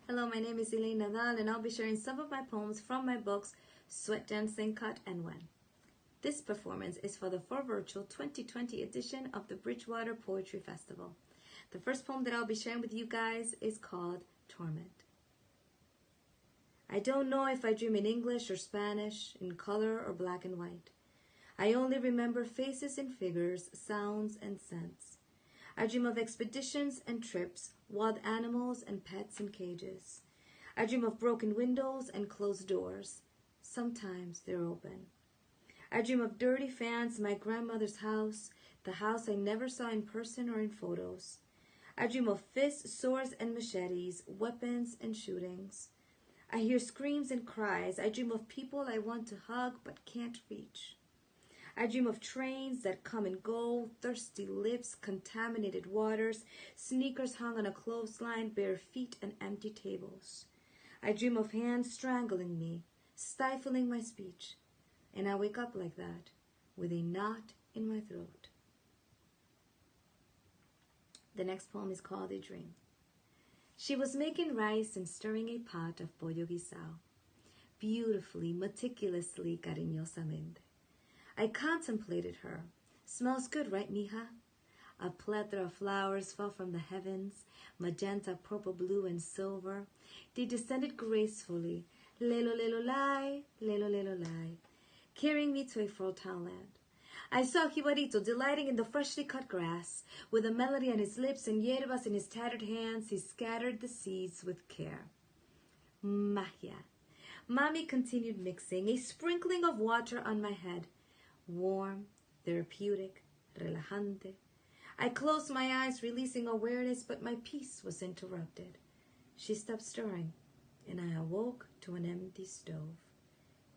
Hello, my name is Elaine Nadal and I'll be sharing some of my poems from my books Sweat Dancing, Cut and When. This performance is for the For Virtual 2020 edition of the Bridgewater Poetry Festival. The first poem that I'll be sharing with you guys is called Torment. I don't know if I dream in English or Spanish, in color or black and white. I only remember faces and figures, sounds and scents. I dream of expeditions and trips, wild animals and pets in cages. I dream of broken windows and closed doors. Sometimes they're open. I dream of dirty fans in my grandmother's house, the house I never saw in person or in photos. I dream of fists, swords and machetes, weapons and shootings. I hear screams and cries. I dream of people I want to hug but can't reach. I dream of trains that come and go, thirsty lips, contaminated waters, sneakers hung on a clothesline, bare feet and empty tables. I dream of hands strangling me, stifling my speech, and I wake up like that, with a knot in my throat. The next poem is called A Dream. She was making rice and stirring a pot of pollo guisado, beautifully, meticulously, cariñosamente. I contemplated her. Smells good, right, mija? A plethora of flowers fell from the heavens, magenta, purple, blue, and silver. They descended gracefully, lelo, lelo, lai, lelo, lelo, lai, carrying me to a fertile land. I saw Jibarito delighting in the freshly cut grass. With a melody on his lips and hierbas in his tattered hands, he scattered the seeds with care. Magia. Mommy continued mixing, a sprinkling of water on my head. Warm, therapeutic, relajante. I closed my eyes, releasing awareness, but my peace was interrupted. She stopped stirring, and I awoke to an empty stove.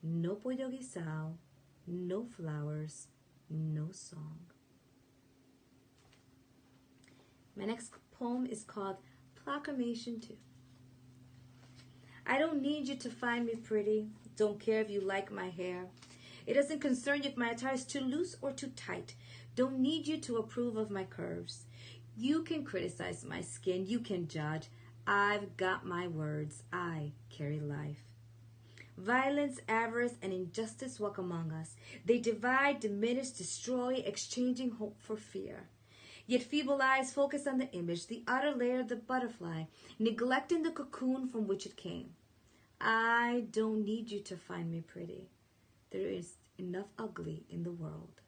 No pollo guisado, no flowers, no song. My next poem is called Proclamation 2. I don't need you to find me pretty. Don't care if you like my hair. It doesn't concern you if my attire is too loose or too tight. Don't need you to approve of my curves. You can criticize my skin. You can judge. I've got my words. I carry life. Violence, avarice, and injustice walk among us. They divide, diminish, destroy, exchanging hope for fear. Yet feeble eyes focus on the image, the outer layer of the butterfly, neglecting the cocoon from which it came. I don't need you to find me pretty. There is enough ugly in the world.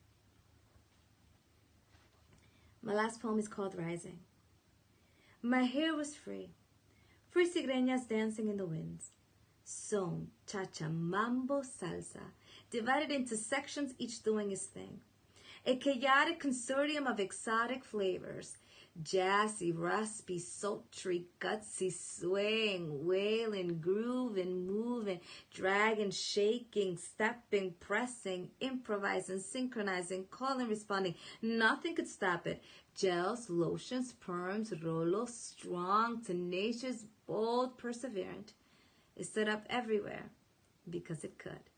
My last poem is called Rising. My hair was free sigreñas dancing in the winds. Son, cha-cha, mambo, salsa, divided into sections, each doing his thing. A chaotic consortium of exotic flavors, jazzy, raspy, sultry, gutsy, swaying, wailing, grooving, moving, dragging, shaking, stepping, pressing, improvising, synchronizing, calling, responding. Nothing could stop it. Gels, lotions, perms, rolos, strong, tenacious, bold, perseverant. It stood up everywhere because it could.